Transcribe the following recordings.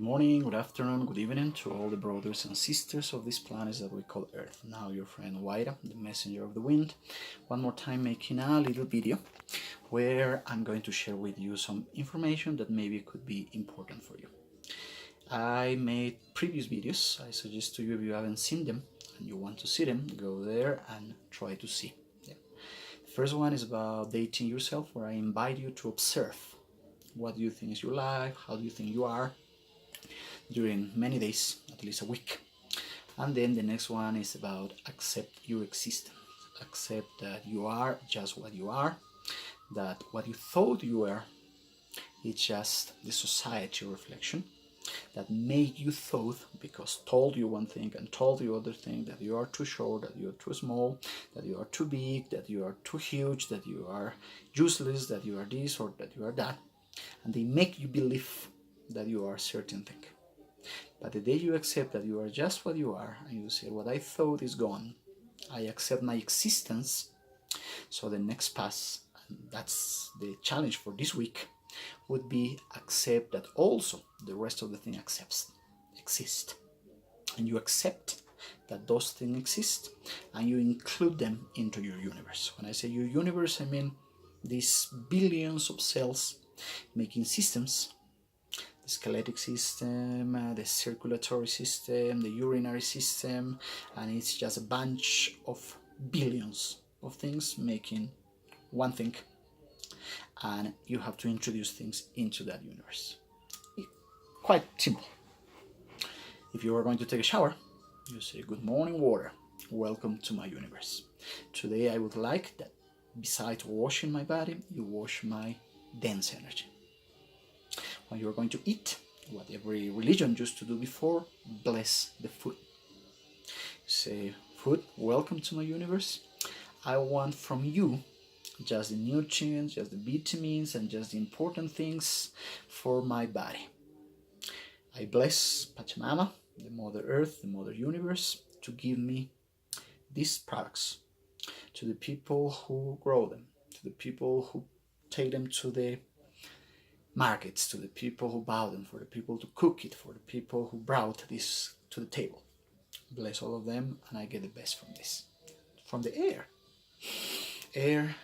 morning, good afternoon, good evening to all the brothers and sisters of this planet that we call Earth. Now your friend V.I.V.E, the messenger of the wind, one more time making a little video where I'm going to share with you some information that maybe could be important for you. I made previous videos. I suggest to you, if you haven't seen them and you want to see them, go there and try to see. The first one is about dating yourself, where I invite you to observe what do you think is your life, how do you think you are during many days, at least a week. And then the next one is about accept your existence. Accept that you are just what you are, that what you thought you were is just the society reflection that made you thought, because told you one thing and told you other thing, that you are too short, that you are too small, that you are too big, that you are too huge, that you are useless, that you are this or that you are that, and they make you believe that you are a certain thing. But the day you accept that you are just what you are, and you say, what I thought is gone, I accept my existence. So the next pass, and that's the challenge for this week, would be accept that also the rest of the thing exist. And you accept that those things exist, and you include them into your universe. When I say your universe, I mean these billions of cells making systems, the skeletal system, the circulatory system, the urinary system, and it's just a bunch of billions of things making one thing, and you have to introduce things into that universe. Quite simple. If you are going to take a shower, you say, good morning water, welcome to my universe. Today I would like that besides washing my body, you wash my dense energy. When you're going to eat, what every religion used to do before, bless the food. Say, food, welcome to my universe. I want from you just the nutrients, just the vitamins, and just the important things for my body. I bless Pachamama, the Mother Earth, the Mother Universe, to give me these products, to the people who grow them, to the people who take them to the markets, to the people who buy them, for the people to cook it, for the people who brought this to the table. Bless all of them, and I get the best from this. From the air. Air,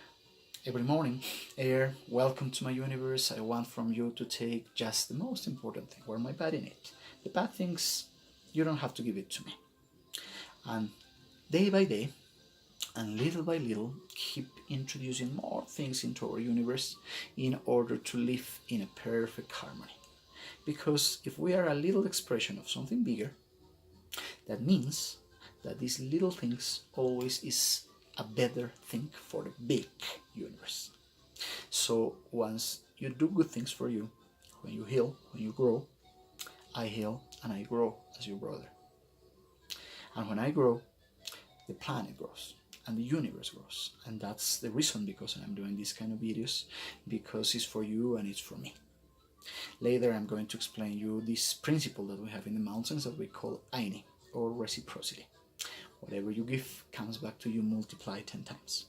every morning. Air, welcome to my universe. I want from you to take just the most important thing, where my body needs. The bad things, you don't have to give it to me. And day by day, and little by little, keep introducing more things into our universe in order to live in a perfect harmony. Because if we are a little expression of something bigger, that means that these little things always is a better thing for the big universe. So once you do good things for you, when you heal, when you grow, I heal and I grow as your brother. And when I grow, the planet grows and the universe grows. And that's the reason because I'm doing these kind of videos, because it's for you and it's for me. Later I'm going to explain you this principle that we have in the mountains that we call Aini, or reciprocity. Whatever you give comes back to you multiplied 10 times.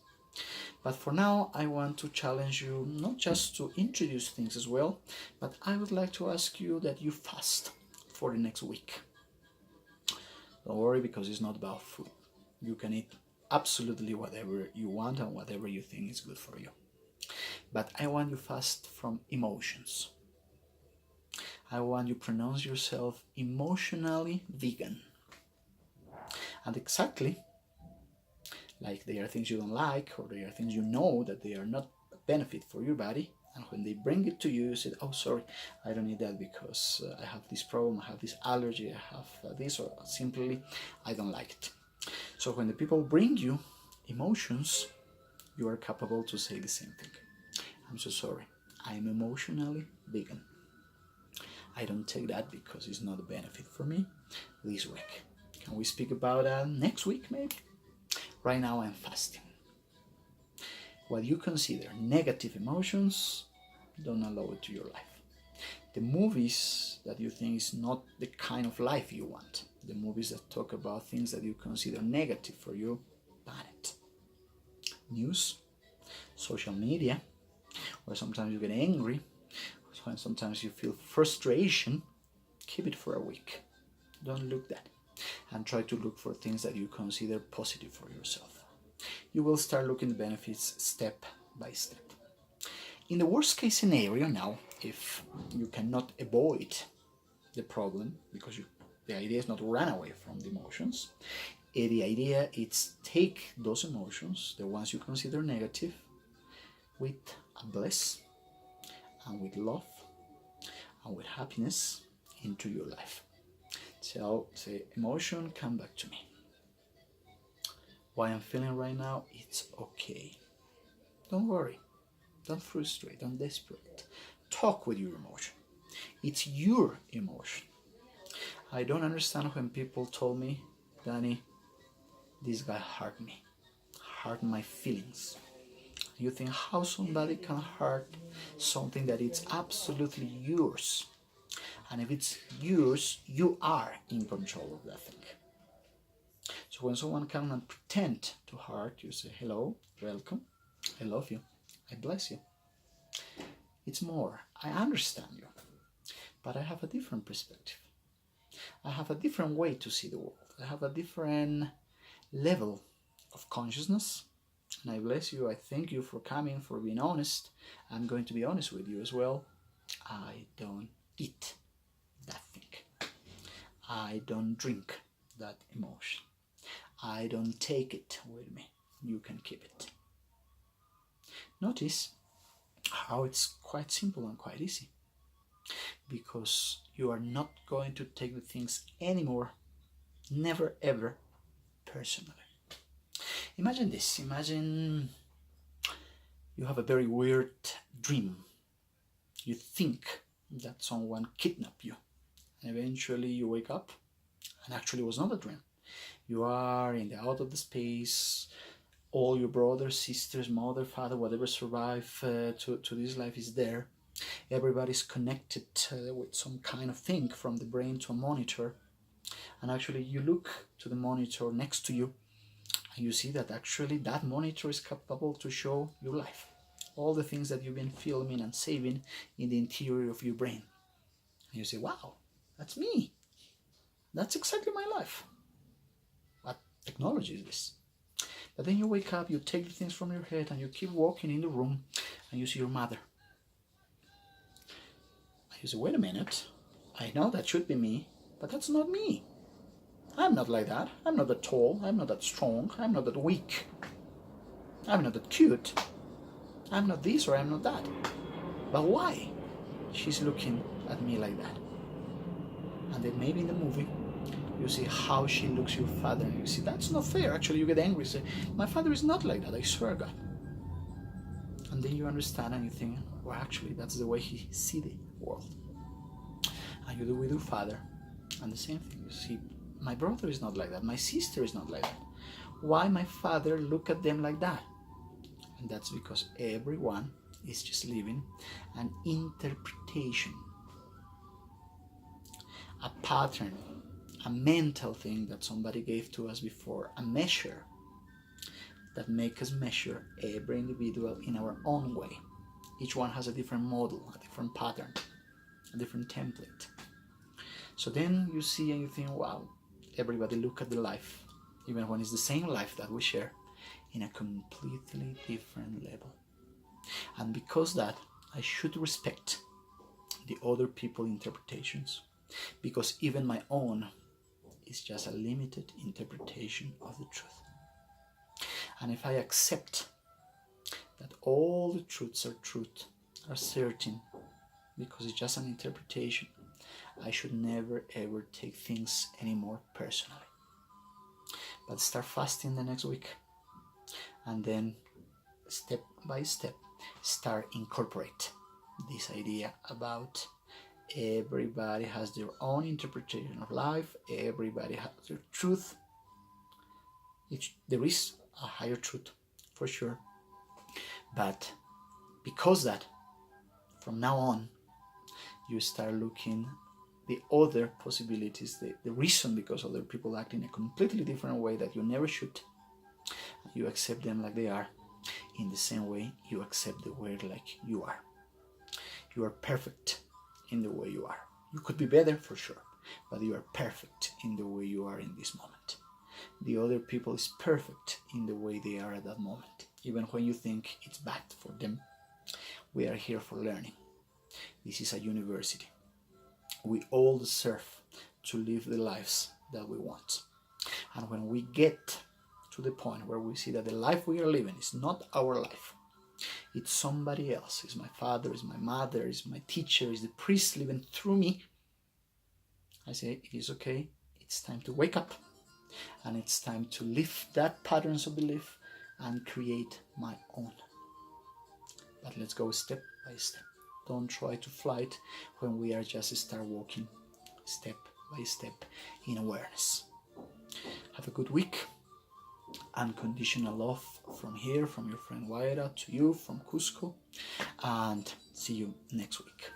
But for now, I want to challenge you not just to introduce things as well, but I would like to ask you that you fast for the next week. Don't worry, because it's not about food. You can eat absolutely whatever you want and whatever you think is good for you. But I want you fast from emotions. I want you pronounce yourself emotionally vegan. And exactly like there are things you don't like, or there are things you know that they are not a benefit for your body, and when they bring it to you, you say, oh sorry, I don't need that because I have this problem, I have this allergy, I have this, or simply I don't like it. So when the people bring you emotions, you are capable to say the same thing. I'm so sorry, I'm emotionally vegan. I don't take that because it's not a benefit for me this week. Can we speak about that next week maybe? Right now I'm fasting. What you consider negative emotions, don't allow it to your life. The movies that you think is not the kind of life you want, the movies that talk about things that you consider negative for you, ban it. News, social media, where sometimes you get angry, when sometimes you feel frustration, Keep it for a week. Don't look that. And try to look for things that you consider positive for yourself. You will start looking the benefits step by step. In the worst case scenario now, if you cannot avoid the problem, because the idea is not to run away from the emotions, the idea is take those emotions, the ones you consider negative, with a bless and with love and with happiness into your life. So say, emotion, come back to me. What I'm feeling right now, it's okay. Don't worry. Don't frustrate. Don't desperate. Talk with your emotion. It's your emotion. I don't understand when people told me, Danny, this guy hurt me, hurt my feelings. You think how somebody can hurt something that it's absolutely yours. And if it's yours, you are in control of that thing. So when someone comes and pretend to hurt, you say, hello, welcome, I love you, I bless you. It's more, I understand you, but I have a different perspective. I have a different way to see the world. I have a different level of consciousness. And I bless you. I thank you for coming, for being honest. I'm going to be honest with you as well. I don't eat that thing. I don't drink that emotion. I don't take it with me. You can keep it. Notice how it's quite simple and quite easy. Because you are not going to take the things anymore, never ever, personally. Imagine this. Imagine you have a very weird dream. You think that someone kidnapped you. And eventually you wake up and actually it was not a dream. You are in the out of the space. All your brothers, sisters, mother, father, whatever survived to this life is there. Everybody's connected with some kind of thing from the brain to a monitor. And actually you look to the monitor next to you and you see that actually that monitor is capable to show your life. All the things that you've been filming and saving in the interior of your brain. And you say, wow, that's me. That's exactly my life. What technology is this? But then you wake up, you take the things from your head and you keep walking in the room and you see your mother. And you say, wait a minute, I know that should be me, but that's not me. I'm not like that. I'm not that tall. I'm not that strong. I'm not that weak. I'm not that cute. I'm not this or I'm not that. But why she's looking at me like that? And then maybe in the movie you see how she looks your father and you see that's not fair. Actually you get angry, say, my father is not like that, I swear God. And then you understand and you think, well actually that's the way he sees the world. And you do with your father and the same thing. You see, my brother is not like that, my sister is not like that. Why my father look at them like that? And that's because everyone is just living an interpretation, a pattern, a mental thing that somebody gave to us before, a measure that make us measure every individual in our own way. Each one has a different model, a different pattern, a different template. So then you see and you think, wow, everybody look at the life, even when it's the same life that we share, in a completely different level. And because that, I should respect the other people's interpretations, because even my own is just a limited interpretation of the truth. And if I accept that all the truths are truth, are certain, because it's just an interpretation, I should never ever take things anymore personally. But start fasting the next week, and then step by step start incorporate this idea about everybody has their own interpretation of life, everybody has their truth. There is a higher truth for sure, but because that from now on you start looking the other possibilities, the reason because other people act in a completely different way that you never should, you accept them like they are. In the same way you accept the world like you are. You are perfect in the way you are. You could be better for sure, but you are perfect in the way you are in this moment. The other people is perfect in the way they are at that moment, even when you think it's bad for them. We are here for learning. This is a university. We all deserve to live the lives that we want. And when we get to the point where we see that the life we are living is not our life, it's somebody else, it's my father, it's my mother, it's my teacher, it's the priest living through me, I say it is okay, it's time to wake up, and it's time to lift that patterns of belief and create my own. But let's go step by step. Don't try to fly it when we are just start walking step by step in awareness. Have a good week. Unconditional love from here, from your friend V.I.V.E to you, from Cusco, and see you next week.